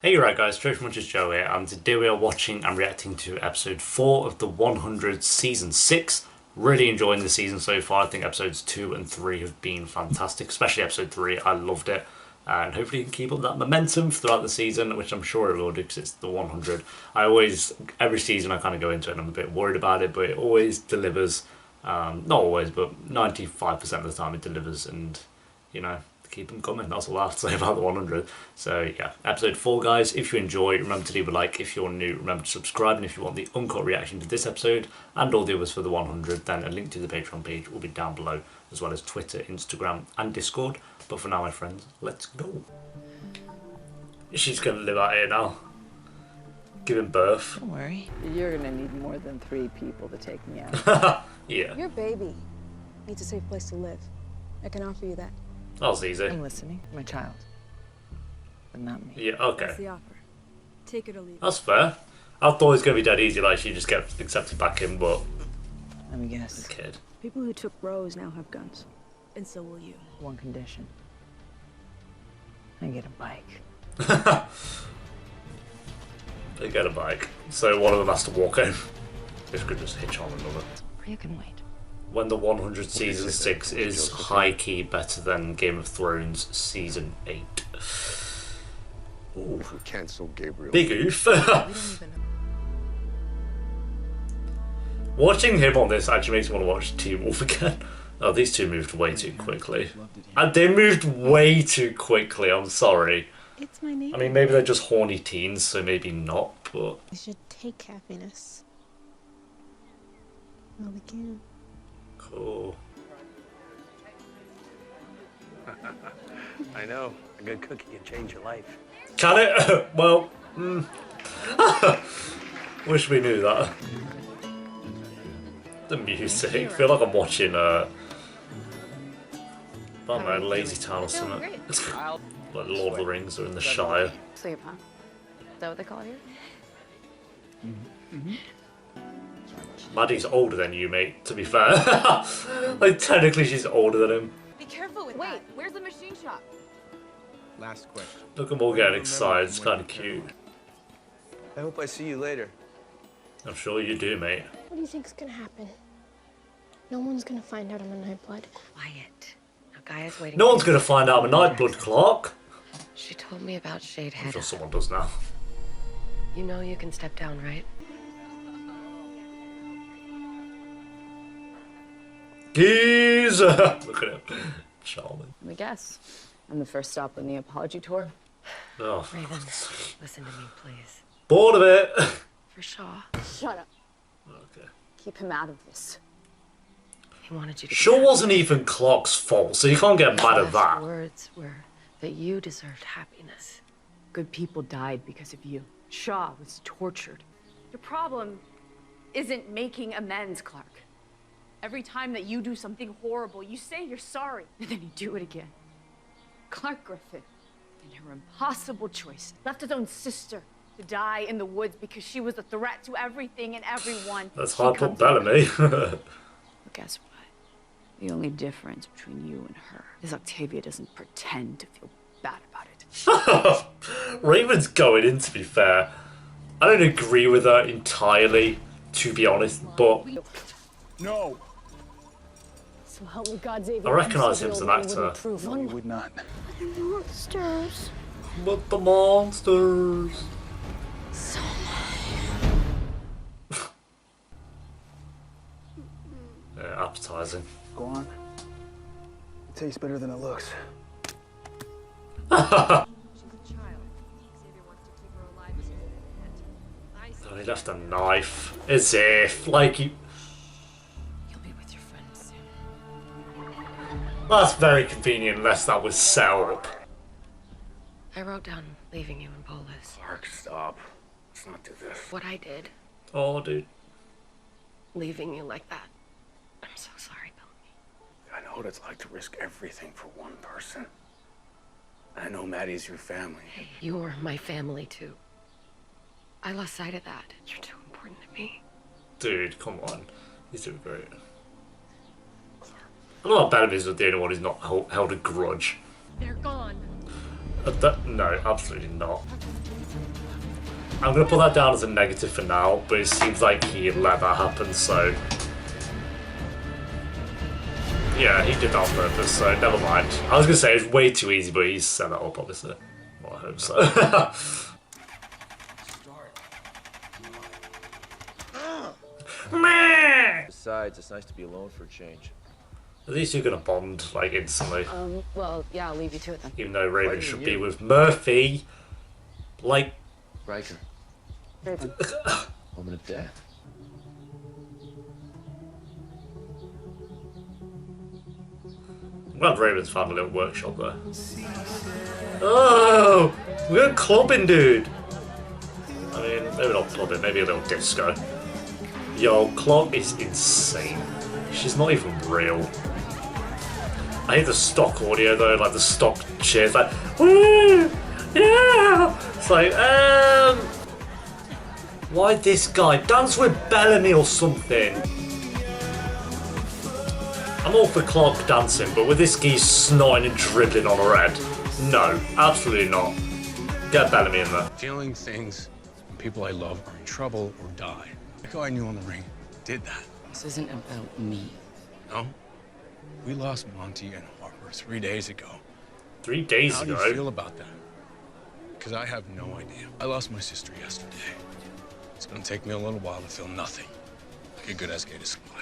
Hey, you right guys, Treasure Munchers Joe here, and today we are watching and reacting to episode 4 of the 100 season 6. Really enjoying the season so far. I think episodes 2 and 3 have been fantastic, especially episode 3. I loved it, and hopefully you can keep up that momentum throughout the season, which I'm sure it will do because it's the 100. Every season I kind of go into it and I'm a bit worried about it, but it always delivers. Not always, but 95% of the time it delivers, and you know, keep them coming. That's all I have to say about the 100. So yeah, episode 4 guys. If you enjoy, remember to leave a like. If you're new, remember to subscribe, and if you want the uncut reaction to this episode and all the others for the 100, then a link to the Patreon page will be down below, as well as Twitter, Instagram and Discord. But for now my friends, let's go. She's gonna live out here now, giving birth. Don't worry, you're gonna need more than 3 people to take me out. Yeah, Your baby needs a safe place to live. I can offer you that. that was easy. I'm listening, my child, but not me. Yeah, okay, That's the offer. Take it or leave it. that's fair. I thought it was gonna be dead easy, like she just gets accepted back in, but Let me guess. the kid. People who took Rose now have guns. And so will you. One condition. I get a bike. They get a bike, so one of them has to walk home. This could just hitch on another. Or you can wait. When the 100 season 6 is high key better than Game of Thrones season 8. Ooh, If we cancel Gabriel. big oof. We don't even know. Watching him on this actually makes me want to watch Teen Wolf again. Oh, these two moved way too quickly. And they moved way too quickly, I'm sorry. It's my name. I mean, maybe they're just horny teens, so maybe not, but... We should take happiness. Well, we can. Cool. I know. A good cookie can change your life. Can it? Well, wish we knew that. The music, I feel like I'm watching I don't know, Lazy Town or something. Like Lord of the Rings or in the Shire. Sleep, huh? Is that what they call you? Maddie's older than you, mate, to be fair. Like, technically she's older than him. Be careful with Wait, where's the machine shop? Last question. Look at them all getting excited, it's kind of cute. I hope I see you later. I'm sure you do, mate. What do you think's gonna happen? No one's gonna find out I'm a Nightblood. Quiet. Now, Gaia's waiting. No one's gonna find out I'm a Nightblood, Clarke. She told me about Shade I'm Head. sure someone does now. You know you can step down, right? Geese! Look at him. Charming. Let me guess. I'm the first stop on the apology tour. Oh, Raven, listen to me, please. bored of it. For Shaw, Shut up. Okay. Keep him out of this. he wanted you to. Sure wasn't even Clarke's fault, so you can't get mad at His that. words were that you deserved happiness. Good people died because of you. Shaw was tortured. The problem isn't making amends, Clarke. Every time that you do something horrible, you say you're sorry, and then you do it again. Clarke Griffin, in her impossible choice, left his own sister to die in the woods because she was a threat to everything and everyone. That's she hard comes put Bellamy. But guess what? The only difference between you and her is Octavia doesn't pretend to feel bad about it. Raven's going in, to be fair. I don't agree with her entirely, to be honest, but No! So help me God, Xavier. I recognise him as an actor. No, you would not. Monsters. But the monsters. So Yeah, appetizing. Go on. It tastes better than it looks. She's a child. Xavier wants to keep her alive as a pet. Oh, he left a knife. As if, like, you. You'll be with your friends soon. That's very convenient, unless that was set up. I wrote down leaving you in Polis. Clarke, stop. Let's not do this. What I did, Oh, dude. leaving you like that. I'm so sorry, Bellamy. I know what it's like to risk everything for one person. I know Maddie's your family. You're my family, too. I lost sight of that. You're too important to me. Dude, come on. He's doing great. I don't know how Bellamy's the only one who's not held a grudge. They're gone. No, absolutely not. I'm going to put that down as a negative for now, but it seems like he let that happen, so... Yeah, he did that on purpose, so never mind. I was going to say it's way too easy, but he's set that up, obviously. Well, I hope so. Besides, it's nice to be alone for a change. At least you're going to bond, like, instantly. Well, yeah, I'll leave you to it then. Even though Raven should be with Murphy. Like... Riker. Raven. Moment of death. I'm glad Raven's found a little workshop there. Oh! We're going clubbing, dude! I mean, maybe not clubbing, maybe a little disco. Yo, Clarke is insane. She's not even real. I hate the stock audio though, like the stock cheers, like, woo! Yeah! It's like, why this guy? Dance with Bellamy or something. I'm all for Clarke dancing, but with this geese snotting and dribbling on her head, no, absolutely not. Get Bellamy in there. Feeling things when people I love are in trouble or die. Like how I knew on the ring did that. This isn't about me. No? We lost Monty and Harper 3 days ago. 3 days How do ago? you feel about that? Because I have no idea. I lost my sister yesterday. It's gonna take me a little while to feel nothing. Like a good SK to supply.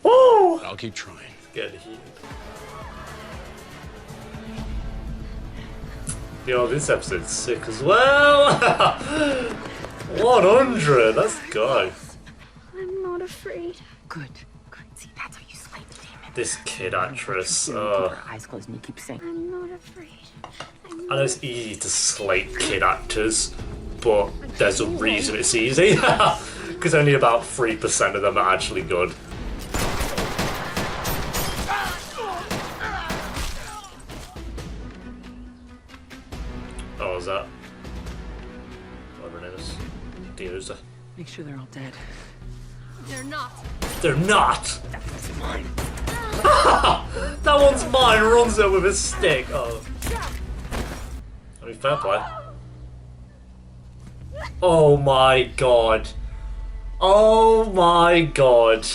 Woo! But I'll keep trying. Get heated. Yo, this episode's sick as well! 100! Let's go. I'm not afraid. Good. Good. See, that's how you slay the demon. This kid actress, Keep her eyes closed and you keep saying. I'm not afraid. I know it's easy to slate kid actors, but there's a reason it's easy. Because only about 3% of them are actually good. Oh, is that? Whatever it is. Dioza. Make sure they're all dead. They're not. They're not! That's mine. That one's mine, runs it with a stick. Oh. I mean, fair play. Oh my god. Oh my god.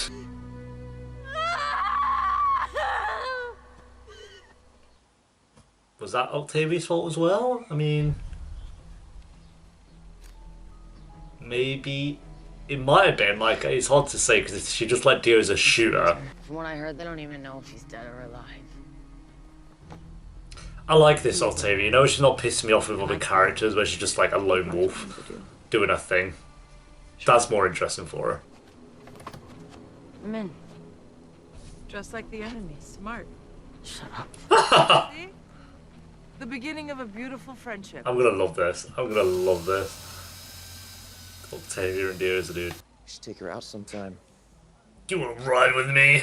Was that Octavia's fault as well? I mean... Maybe... It might have been, like, it's hard to say because she just let Dioza shoot her. From what I heard, they don't even know if she's dead or alive. I like this Octavia, you know, she's not pissing me off with other characters where she's just like a lone wolf doing her thing. That's more interesting for her. I'm in. Just like the enemy. Smart. Shut up. See? The beginning of a beautiful friendship. I'm gonna love this. I'm gonna love this. Octavia and Dioza, dude. You should take her out sometime. You wanna ride with me?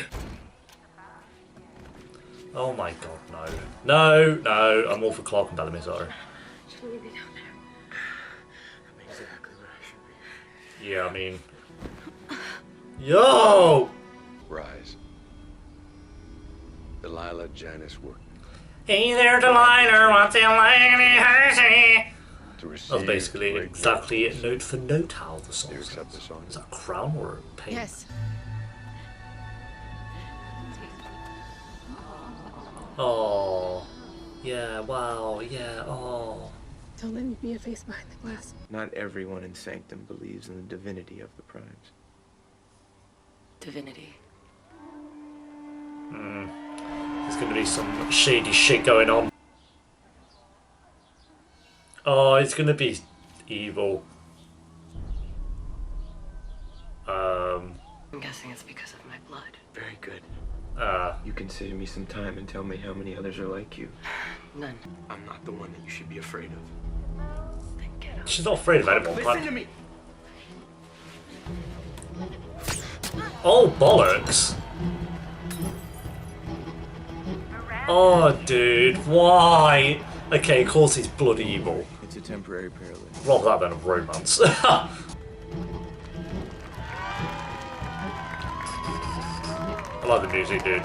Oh my god, no. No, no, I'm all for Clarke and Bellamy, sorry. Shouldn't we be down there? I'm exactly where I should be. Yeah, I mean... Yo! Rise. Delilah Janice Work. Hey there, Delilah, what's it like in Hershey? To receive That's basically great exactly gifts. note for note how the song Do you sounds. accept the song? Is that a crown or a paint? Yes. Oh, yeah, wow, yeah, oh. Don't let me be a face behind the glass. Not everyone in Sanctum believes in the divinity of the primes. Divinity. There's gonna be some shady shit going on. Oh, it's gonna be evil. I'm guessing it's because of my blood. Very good. Uh, You can save me some time and tell me how many others are like you. None. I'm not the one that you should be afraid of. Then get up. she's not afraid of anyone. Listen to me! Oh, bollocks. Oh, dude, why? Okay, of course he's bloody evil. It's a temporary paralysis. Rather that than a romance. I like the music, dude.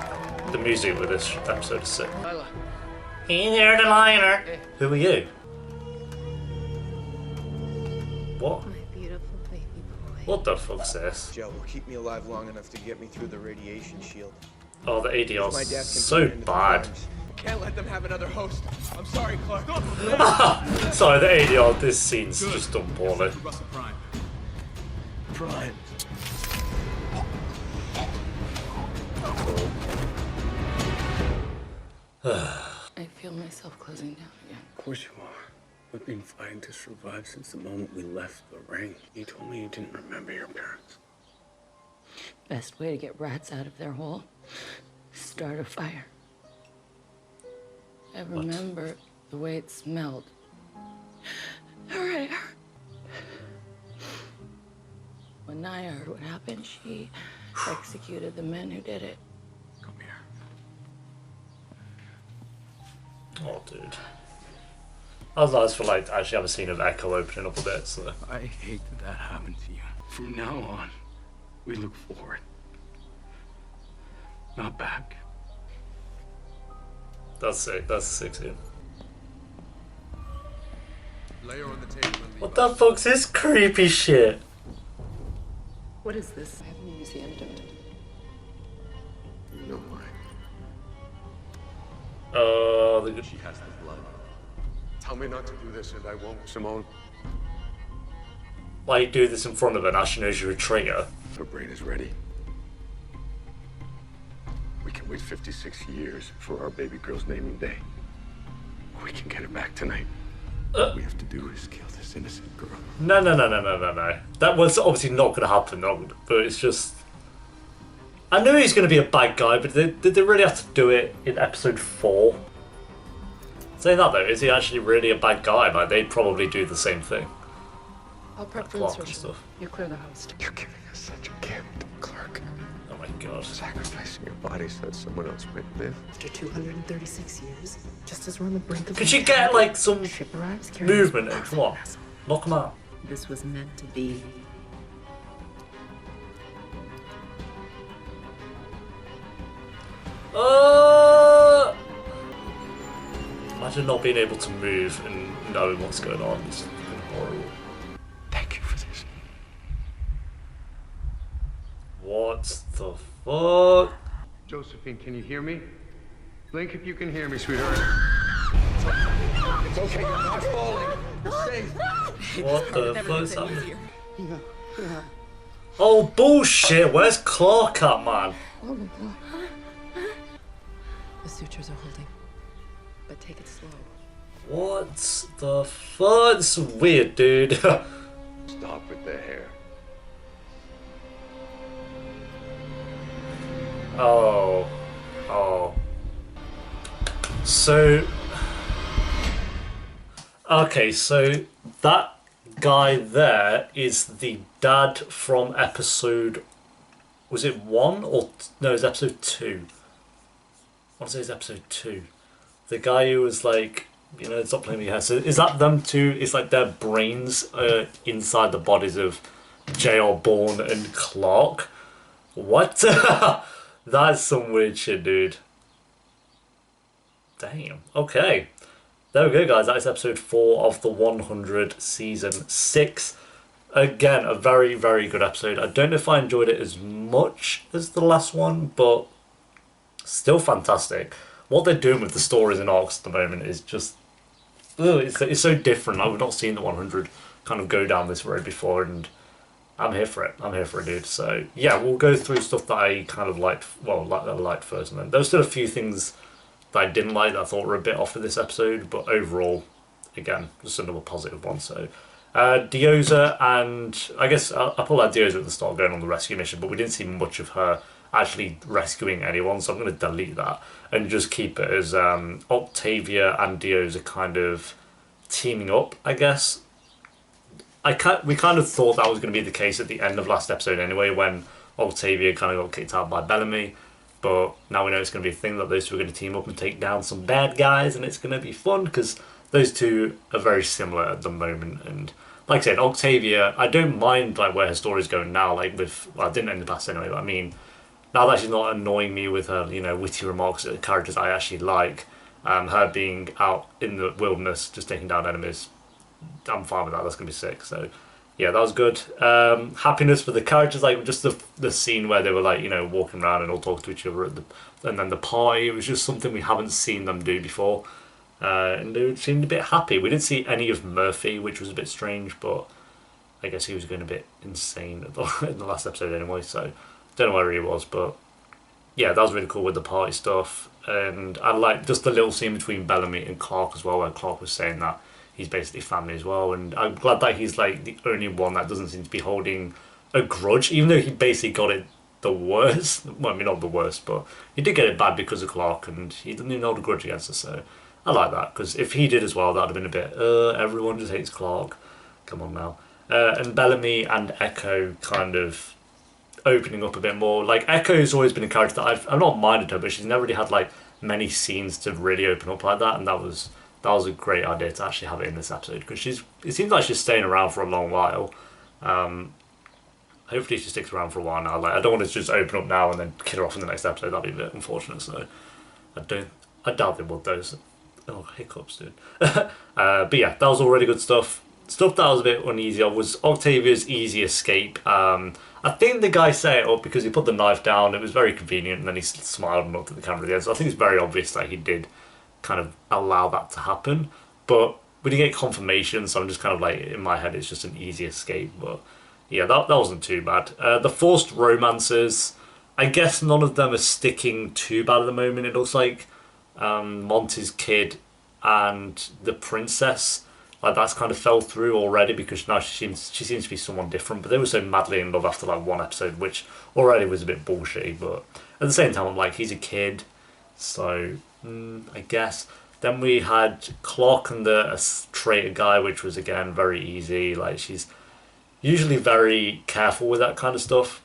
The music with this episode is sick. Lila. In there, the liner. Who are you? What? My beautiful baby boy. What the fuck's this? Joe will keep me alive long enough to get me through the radiation shield. Oh, the If my ADR's death can so turn into the bad. crimes, can't let them have another host. I'm sorry, Clarke. Sorry, the ADR, this scene's just done poorly. Prime. I feel myself closing down again. Of course you are. We've been fighting to survive since the moment we left the ring. You told me you didn't remember your parents. Best way to get rats out of their hole? Start a fire. I remember the way it smelled. Her hair. When Naya heard what happened, she executed the men who did it. Come here. Oh, dude. That was nice for, like, actually have a scene of Echo opening up a bit, so. I hate that that happened to you. From now on, we look forward. Not back. That's sick. That's a sick scene. Lay her on the table and leave What the fuck's this creepy shit? What is this? I have a museum to it. You know why? She has the blood. Tell me not to do this and I won't, Simone. Why you do this in front of her now she knows you're a traitor? Her brain is ready. We can wait 56 years for our baby girl's naming day. We can get her back tonight. All we have to do is kill this innocent girl. No. That was obviously not going to happen, but it's just... I knew he was going to be a bad guy, but did they really have to do it in episode 4? Saying that though, is he actually really a bad guy? Like, they'd probably do the same thing. I'll prep for Clarke and insertion. stuff. You clear the host. You're giving us such a gift, Clarke. Oh my god. Sacrificing your body so that someone else might live. After 236 years, just as we're on the brink of... Could you get, like, some ship arrives carrying movement in? box Come on. vessel. Knock him out. This was meant to be. Imagine not being able to move and knowing what's going on. It's fucking horrible. Thank you for this. What the fuck? Josephine, can you hear me? Blink if you can hear me, sweetheart. It's okay, you're not falling. You're safe. What the fuck's happening? Oh bullshit, where's Clarke at, man? Oh my god. The sutures are holding. But take it slow. What the fuck? This is weird, dude. Stop with the hair. Oh. So... Okay, so that guy there is the dad from episode... Was it 1 or... No, it was episode 2. I want to say it's episode 2. The guy who was like... You know, stop playing with your hair. So is that them two? It's like their brains inside the bodies of J.R. Bourne and Clarke? What? That's some weird shit, dude. Damn. Okay. There we go, guys. That is episode 4 of the 100 season 6. Again, a very, very good episode. I don't know if I enjoyed it as much as the last one, but still fantastic. What they're doing with the stories and arcs at the moment is just... It's so different. I've not seen the 100 kind of go down this road before, and I'm here for it. I'm here for it, dude. So, yeah, we'll go through stuff that I kind of liked, well, that I liked first, and then there were still a few things that I didn't like that I thought were a bit off of this episode, but overall, again, just another positive one. So, Dioza, and I guess I pulled out Dioza at the start going on the rescue mission, but we didn't see much of her actually rescuing anyone, so I'm going to delete that and just keep it as Octavia and Dioza kind of teaming up, I guess. We kind of thought that was going to be the case at the end of last episode anyway, when Octavia kind of got kicked out by Bellamy, but now we know it's going to be a thing that those two are going to team up and take down some bad guys, and it's going to be fun because those two are very similar at the moment. And like I said, Octavia, I don't mind like where her story's going now, like with, well, I didn't in the past anyway, but I mean, now that she's not annoying me with her, you know, witty remarks at the characters I actually like, Her being out in the wilderness, just taking down enemies, I'm fine with that. That's going to be sick. So, yeah, that was good. Happiness for the characters, like just the scene where they were like, you know, walking around and all talking to each other, and then the party. It was just something we haven't seen them do before, and they seemed a bit happy. We didn't see any of Murphy, which was a bit strange, but I guess he was going a bit insane in the last episode anyway. So, don't know where he was, but yeah, that was really cool with the party stuff. And I like just the little scene between Bellamy and Clarke as well, where Clarke was saying that he's basically family as well. And I'm glad that he's like the only one that doesn't seem to be holding a grudge, even though he basically got it the worst. Well, I mean, not the worst, but he did get it bad because of Clarke, and he didn't even hold a grudge against us. So I like that, because if he did as well, that would have been a bit, everyone just hates Clarke. Come on now. And Bellamy and Echo kind of opening up a bit more. Like, Echo's always been a character that I've not minded her, but she's never really had like many scenes to really open up like that, and that was a great idea to actually have it in this episode, because it seems like she's staying around for a long while. Hopefully she sticks around for a while now. Like, I don't want to just open up now and then kill her off in the next episode. That'd be a bit unfortunate. So I doubt they would. Those hiccups, dude. But yeah, that was all really good stuff. Stuff that was a bit uneasy was Octavia's easy escape. I think the guy set it up because he put the knife down. It was very convenient, and then he smiled and looked at the camera at the end. So I think it's very obvious that he did kind of allow that to happen. But we didn't get confirmation, so I'm just kind of like, in my head, it's just an easy escape. But yeah, that wasn't too bad. The forced romances, I guess none of them are sticking too bad at the moment. It looks like Monty's kid and the princess, like, that's kind of fell through already, because now she seems to be someone different. But they were so madly in love after like one episode, which already was a bit bullshitty. But at the same time, I'm like, he's a kid, so I guess. Then we had Clarke and the traitor guy, which was again very easy. Like, she's usually very careful with that kind of stuff,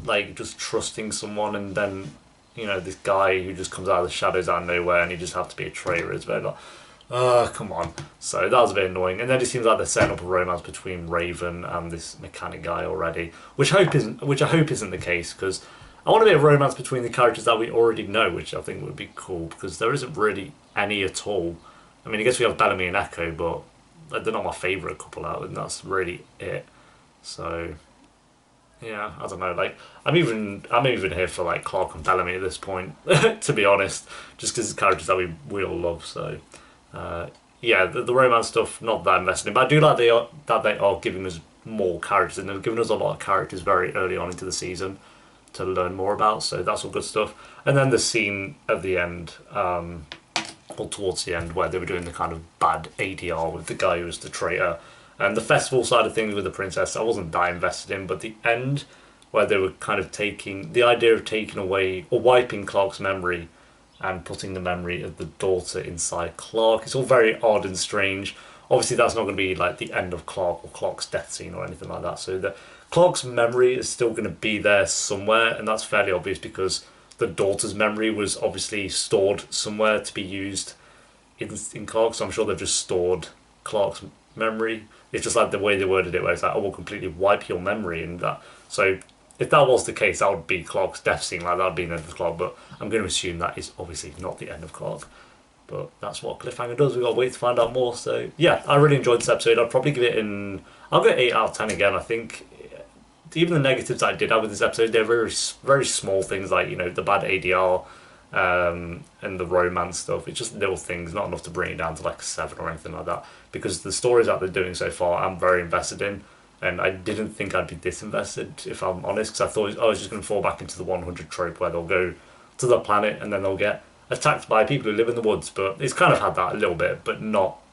like just trusting someone, and then, you know, this guy who just comes out of the shadows out of nowhere, and he just has to be a traitor. It's very like, oh, come on. So that was a bit annoying. And then it seems like they're setting up a romance between Raven and this mechanic guy already, which I hope isn't the case, because I want a bit of romance between the characters that we already know, which I think would be cool, because there isn't really any at all. I mean, I guess we have Bellamy and Echo, but they're not my favourite couple out, and that's really it. So yeah, I don't know. Like, I'm even here for like Clarke and Bellamy at this point, to be honest, just because it's characters that we all love. So yeah, the romance stuff, not that invested in, but I do like that they are giving us more characters, and they've given us a lot of characters very early on into the season to learn more about. So that's all good stuff. And then the scene at the end, or towards the end, where they were doing the kind of bad ADR with the guy who was the traitor, and the festival side of things with the princess, I wasn't that invested in. But the end, where they were kind of taking the idea of taking away or wiping Clarke's memory and putting the memory of the daughter inside Clarke, it's all very odd and strange. Obviously that's not going to be like the end of Clarke or Clarke's death scene or anything like that, so Clarke's memory is still going to be there somewhere, and that's fairly obvious because the daughter's memory was obviously stored somewhere to be used in Clarke, so I'm sure they've just stored Clarke's memory. It's just like the way they worded it, where it's like, oh, we'll completely wipe your memory, and that. So if that was the case, that would be Clarke's death scene, like that would be the end of Clarke, but I'm going to assume that is obviously not the end of Clarke. But that's what Cliffhanger does, we've got to wait to find out more. So yeah, I really enjoyed this episode. I'd probably give it I'll go 8 out of 10 again. I think even the negatives I did have with this episode, they're very, very small things, like, you know, the bad ADR and the romance stuff. It's just little things, not enough to bring it down to like a 7 or anything like that, because the stories that they're doing so far I'm very invested in, and I didn't think I'd be disinvested, if I'm honest, because I thought I was just going to fall back into the 100 trope where they'll go to the planet and then they'll get attacked by people who live in the woods. But it's kind of had that a little bit, but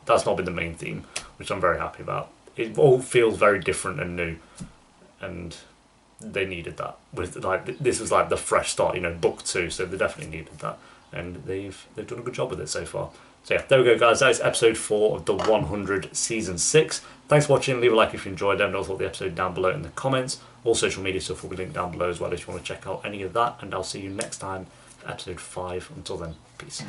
that's not been the main theme, which I'm very happy about. It all feels very different and new, and they needed that. With like, this was like the fresh start, you know, book 2, so they definitely needed that, and they've done a good job with it so far. So yeah, there we go, guys. That is episode 4 of the 100 season 6. Thanks for watching. Leave a like if you enjoyed it, and also the episode down below in the comments. All social media stuff will be linked down below as well if you want to check out any of that, and I'll see you next time for episode 5. Until then, peace.